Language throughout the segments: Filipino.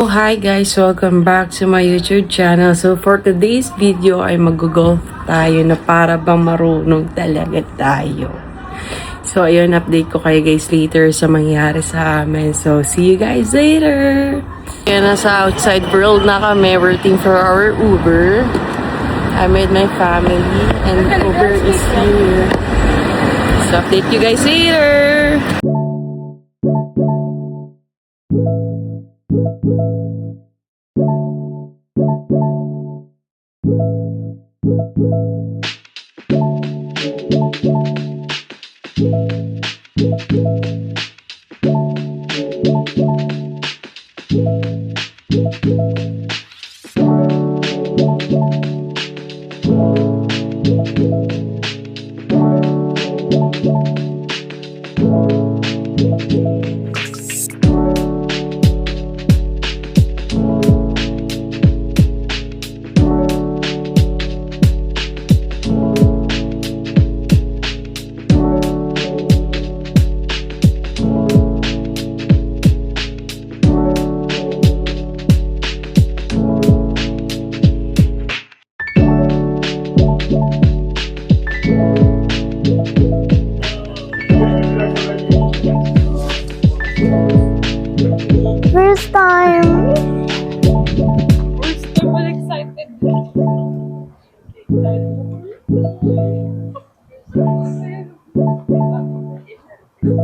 Oh, hi guys! Welcome back to my YouTube channel. So for today's video ay mag-golf tayo na para bang marunong talaga tayo. So ayun, update ko kayo guys later sa mangyayari sa amin. So see you guys later! Kaya nasa outside world na kami, waiting for our Uber. I'm with my family and Uber is here. So update you guys later! First time. We're super excited.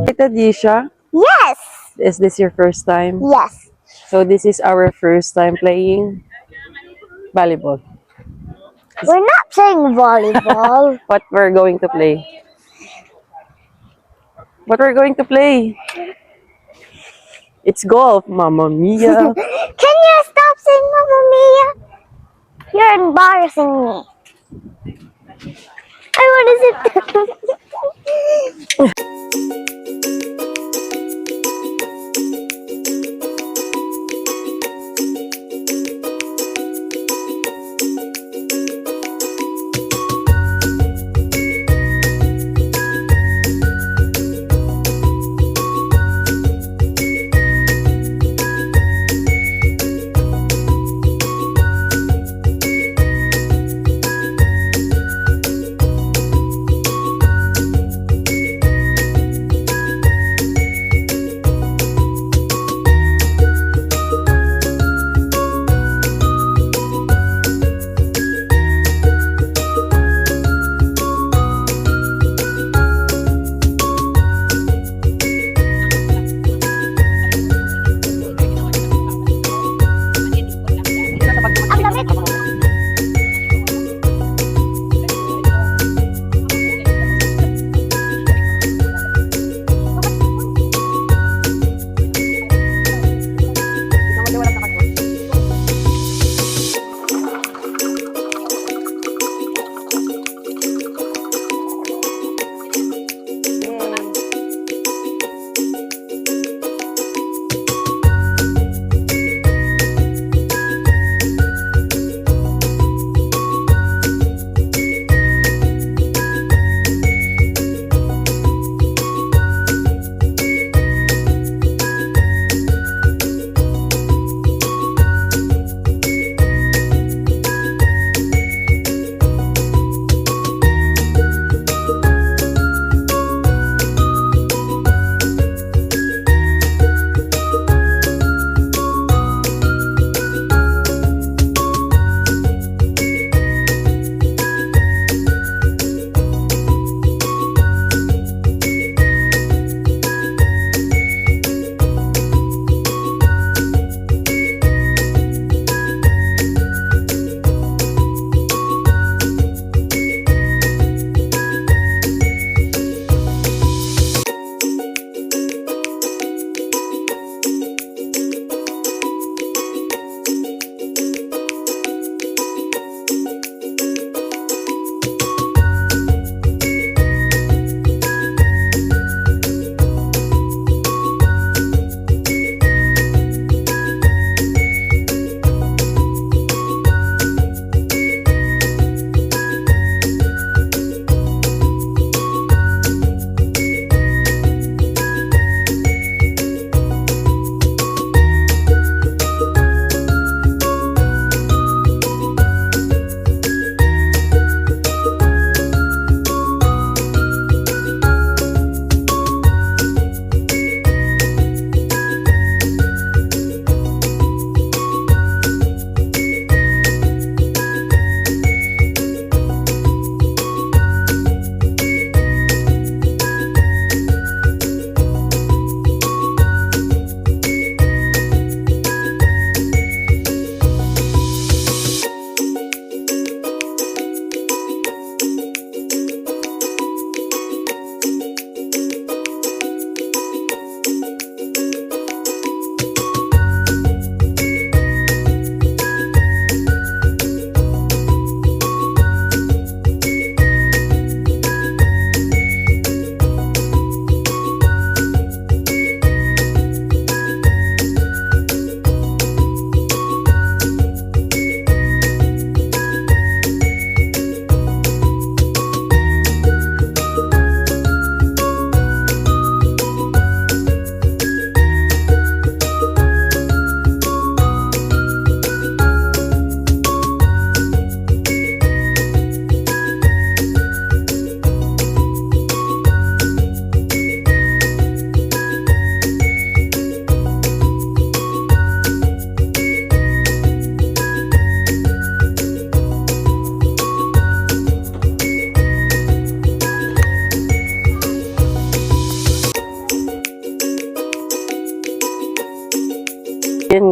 Hey, Disha, Yes. is this your first time? Yes. So this is our first time playing volleyball. We're not playing volleyball. What we're going to play? What we're going to play? It's golf, Mamma Mia. Can you stop saying Mamma Mia? You're embarrassing me. I want to sit down.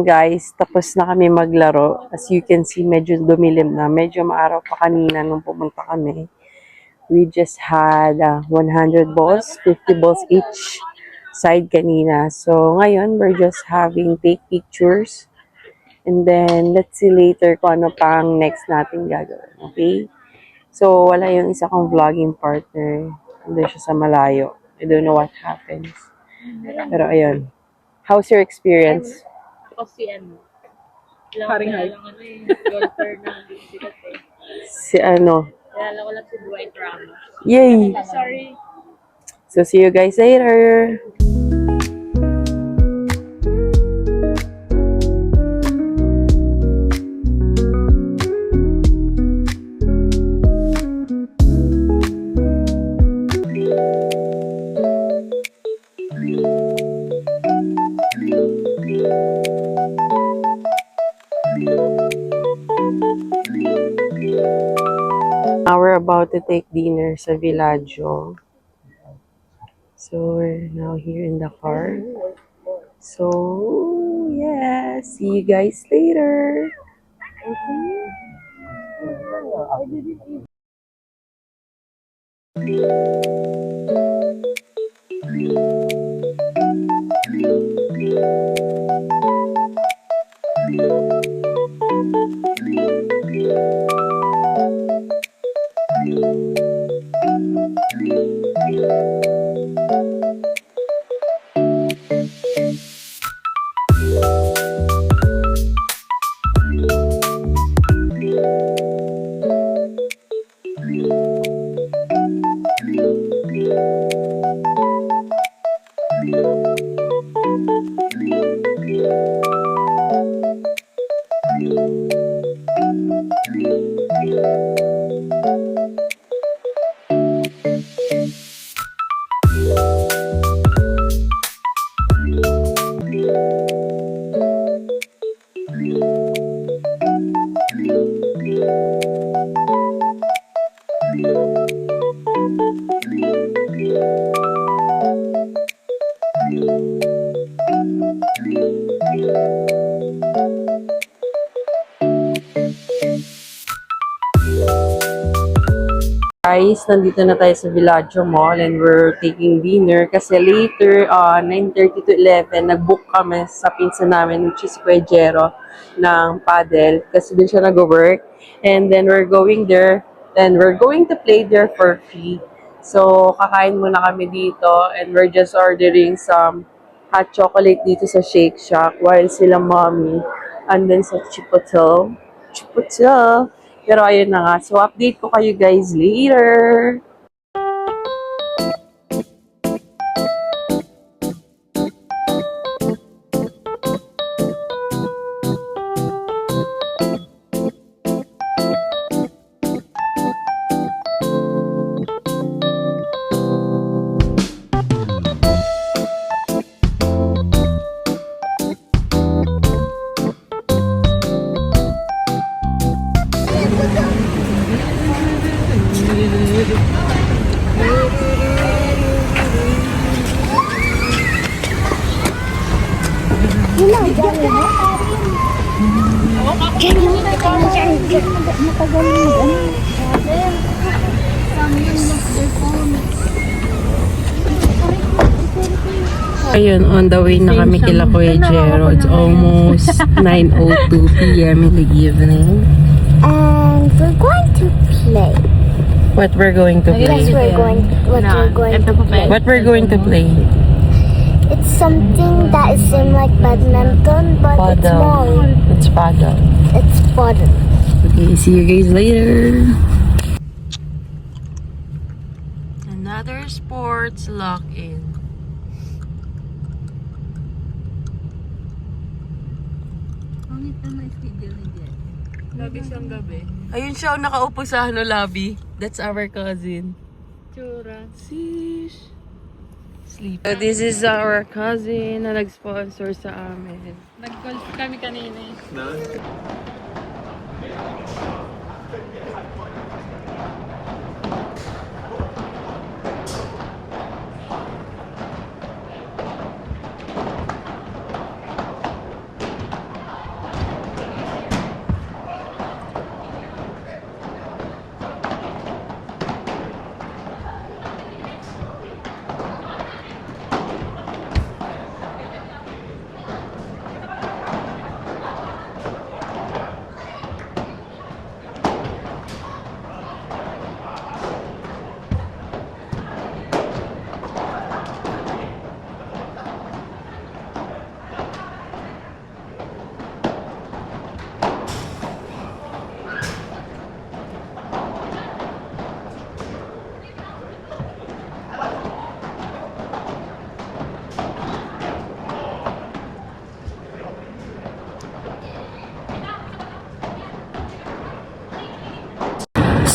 guys, tapos na kami maglaro. As you can see, medyo dumilim na. Medyo maaraw pa kanina nung pumunta kami. We just had 100 balls, 50 balls each side kanina. So, ngayon, we're just having take pictures. And then, let's see later kung ano pang next natin gagawin. Okay? So, wala yung isa kong vlogging partner. Nandun siya sa malayo. I don't know what happens. Pero, ayun. How's your experience? Kasi Paring hype. Golfer na sikat eh. Si ano? Kilala ko lang si Dwight Ramos. Yay! Sorry. So, see you guys later! Now we're about to take dinner sa Villaggio. So we're now here in the car. So yeah, see you guys later. Guys, nandito na tayo sa Villaggio Mall and we're taking dinner kasi later, 9:30 to 11, nag-book kami sa pinsan namin, which is Kuya Jero, ng paddle kasi din siya nag-work. And then we're going there, then we're going to play there for free. So, kakain muna kami dito and we're just ordering some hot chocolate dito sa Shake Shack while sila mommy and then sa Chipotle. Pero ayun na nga. So, update ko kayo guys later. Ayun, on the way na kami kila Kuya Jero. It's almost 9:02 p.m. in the evening. And we're going to play. What we're going to Yes, play? what we're going to play. What we're going to play? It's something that is same like badminton, but it's small. It's paddle. It's paddle. Okay, see you guys later. Another sports lock-in. Gabi siyang gabi. Ayun siya, nakaupo sa lobby. That's our cousin. Tsura. Sheesh. Sleep. So this is our cousin na nag-sponsor sa amin. Nag-golf kami kanina eh.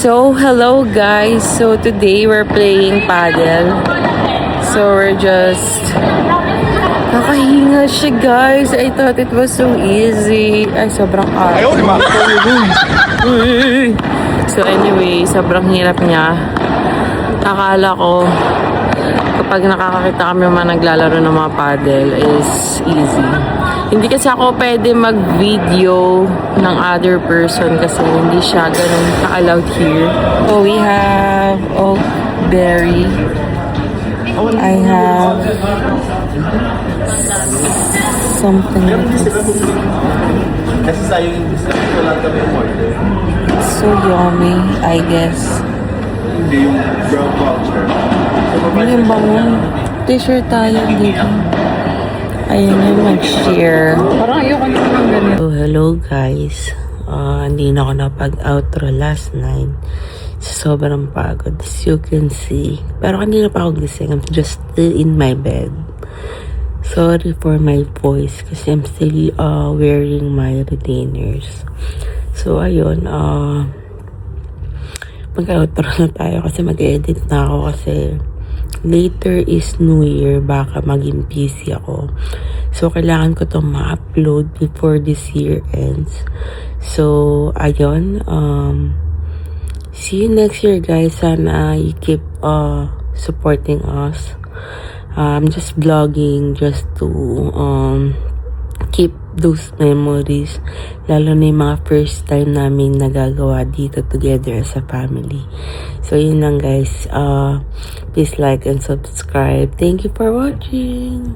So, hello guys. So, today we're playing paddle. So, we're just... Nakahinga siya guys. I thought it was so easy. Ay, sobrang So, anyway, sobrang hirap niya. Akala ko, kapag nakakakita kami mga naglalaro ng mga paddle is easy. Hindi kasi ako pwede mag-video ng other person kasi hindi siya ganun ka-allowed here. So, we have oak berry. I have something like this. Kasi sa'yo yung wala kami order. So yummy, I guess. Hindi yung brown voucher. Ano yung bangon? T-shirt tayo dito. Ayun yung mag-share. Parang ayoko na naman ganun. So, hello guys. Hindi na ako napag-outro last night. Sobrang pagod, as you can see. Pero kanina pa ako gising. I'm just still in my bed. Sorry for my voice kasi I'm still wearing my retainers. So, ayun. Mag-outro na tayo kasi mag-edit na ako kasi later is New Year. Baka maging busy ako. So, kailangan ko itong ma-upload before this year ends. So, ayun. See you next year, guys. Sana you keep supporting us. I'm just vlogging just to keep those memories. Lalo na yung mga first time namin nagagawa dito together as a family. So, yun lang, guys. Please like and subscribe. Thank you for watching.